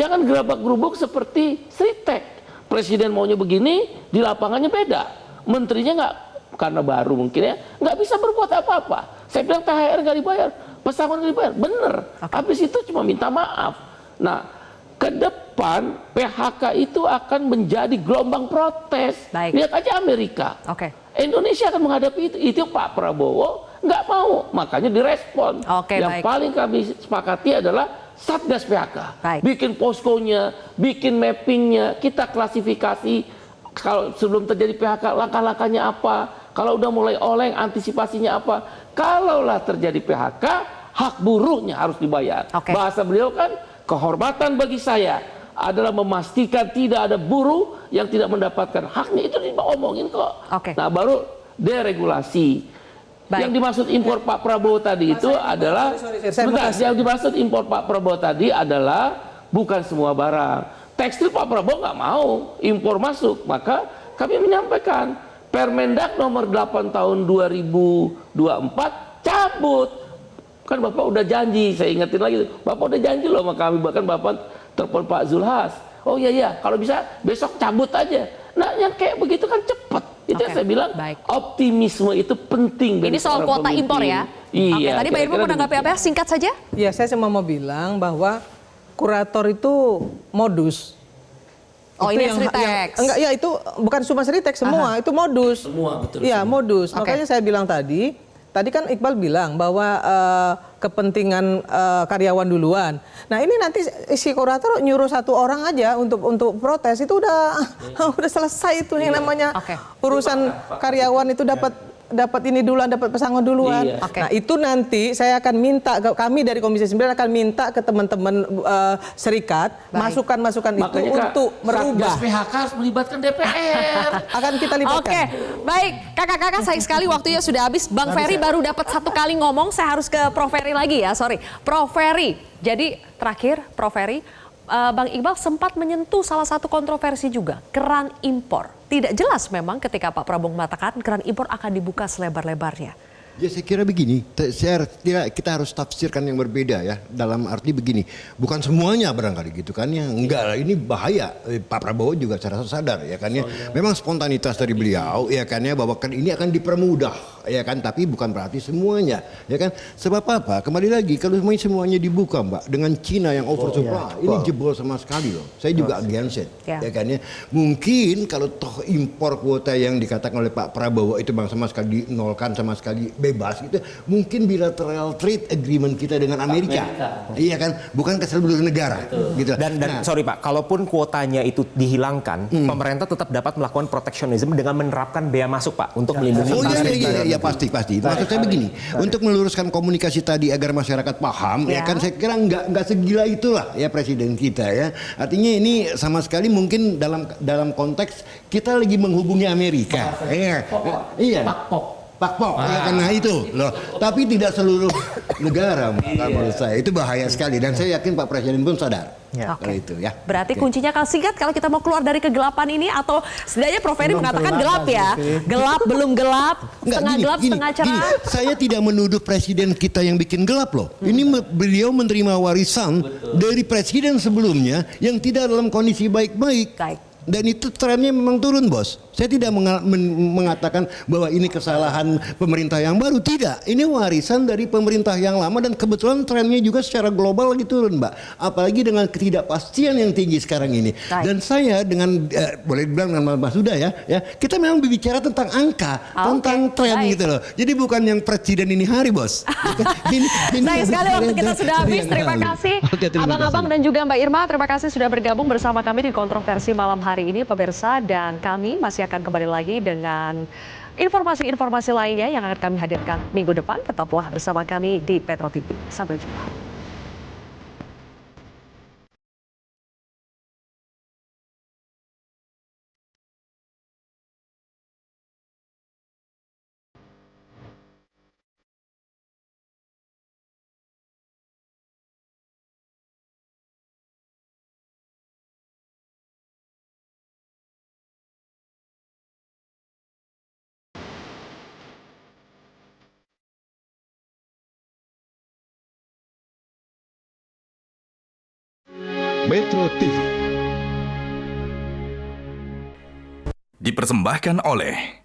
Jangan gerabak-gerubuk seperti Sritek. Presiden maunya begini, di lapangannya beda. Menterinya nggak, karena baru mungkin ya, nggak bisa berbuat apa-apa. Saya bilang THR nggak dibayar, pesangon nggak dibayar, bener. Habis itu cuma minta maaf. Nah, ke depan PHK itu akan menjadi gelombang protes. Lihat aja Amerika. Indonesia akan menghadapi itu. Itu Pak Prabowo nggak mau, makanya direspon. Yang paling kami sepakati adalah Satgas PHK. Bikin poskonya, bikin mappingnya, kita klasifikasi kalau sebelum terjadi PHK langkah-langkahnya apa, kalau udah mulai oleng antisipasinya apa. Kalaulah terjadi PHK, hak buruhnya harus dibayar. Bahasa beliau kan, kehormatan bagi saya adalah memastikan tidak ada buruh yang tidak mendapatkan haknya. Itu diomongin kok. Nah, baru deregulasi. Yang dimaksud impor Pak Prabowo tadi itu adalah yang dimaksud impor Pak Prabowo tadi adalah bukan semua barang. Tekstil Pak Prabowo nggak mau impor masuk, maka kami menyampaikan Permendak nomor 8 tahun 2024 cabut. Kan Bapak udah janji, saya ingetin lagi, Bapak udah janji loh sama kami, bahkan Bapak telepon Pak Zulhas. Oh iya, kalau bisa besok cabut aja. Nah, yang kayak begitu kan cepat. Itu yang saya bilang, optimisme itu penting. Ini soal kuota impor ya? Iya. Tadi Mbak Irma menanggapi apa ya? Singkat saja. Ya, saya cuma mau bilang bahwa kurator itu modus. Ini Sritek. Enggak, ya itu bukan cuma Sritek, semua itu modus. Semua, betul. Iya, modus. Makanya saya bilang tadi kan Iqbal bilang bahwa kepentingan karyawan duluan. Nah, ini nanti si kurator nyuruh 1 orang aja untuk protes, itu udah selesai itu yang namanya urusan karyawan itu dapat ini duluan, dapat pesangon duluan. Nah, itu nanti saya akan minta, kami dari Komisi 9 akan minta ke teman-teman serikat masukan-masukan itu untuk merubah. Satgas PHK harus melibatkan DPR. Akan kita libatkan. Baik, kakak-kakak sayang sekali waktunya sudah habis. Bang Ferry baru dapat 1 kali ngomong, saya harus ke Prof Ferry lagi ya, sorry. Prof Ferry, jadi terakhir Prof Ferry, Bang Iqbal sempat menyentuh salah satu kontroversi juga, keran impor. Tidak jelas memang ketika Pak Prabowo mengatakan keran impor akan dibuka selebar-lebarnya. Ya, saya kira begini, kita harus tafsirkan yang berbeda ya, dalam arti begini, bukan semuanya barangkali gitu kan ya, enggak, ini bahaya. Pak Prabowo juga secara sadar ya kan ya, memang spontanitas dari beliau ya kan ya, bahwa kan ini akan dipermudah ya kan, tapi bukan berarti semuanya ya kan. Sebab apa? Kembali lagi, kalau semuanya dibuka Mbak, dengan Cina yang oversupply, ini jebol sama sekali loh. Saya juga against it ya kan ya. Mungkin kalau toh impor kuota yang dikatakan oleh Pak Prabowo itu bang sama sekali dinolkan, sama sekali bebas gitu, mungkin bilateral trade agreement kita dengan Amerika. Iya kan, bukan ke seluruh negara gitu. Dan sorry Pak, kalaupun kuotanya itu dihilangkan, pemerintah tetap dapat melakukan proteksionisme dengan menerapkan bea masuk Pak untuk melindungi. Iya pasti. Maksud saya begini, untuk meluruskan komunikasi tadi agar masyarakat paham, ya kan, saya kira nggak segila itulah ya presiden kita ya. Artinya ini sama sekali mungkin dalam konteks kita lagi menghubungi Amerika. Iya. Pakpok, ya karena itu loh. Tapi tidak seluruh negara menurut saya itu bahaya sekali, dan saya yakin Pak Presiden pun sadar. Itu ya. Berarti kuncinya kalau singkat, kalau kita mau keluar dari kegelapan ini, atau setidaknya Prof Ferry mengatakan gelap ya, gelap belum gelap, setengah gelap setengah cerah. Saya tidak menuduh presiden kita yang bikin gelap loh. Ini beliau menerima warisan dari presiden sebelumnya yang tidak dalam kondisi baik-baik. Dan itu trennya memang turun, Bos. Saya tidak mengatakan bahwa ini kesalahan pemerintah yang baru, tidak. Ini warisan dari pemerintah yang lama dan kebetulan trennya juga secara global lagi turun, Mbak. Apalagi dengan ketidakpastian yang tinggi sekarang ini. Dan saya dengan boleh dibilang dengan Mas Huda ya, kita memang berbicara tentang angka, tentang tren gitu loh. Jadi bukan yang presiden ini hari, Bos. Sayang sekali waktu kita sudah habis. Terima kasih abang-abang dan juga Mbak Irma. Terima kasih sudah bergabung bersama kami di Kontroversi malam hari ini, pemirsa. Dan kami masih akan kembali lagi dengan informasi-informasi lainnya yang akan kami hadirkan minggu depan. Tetaplah bersama kami di Petro TV. Sampai jumpa. Metro TV dipersembahkan oleh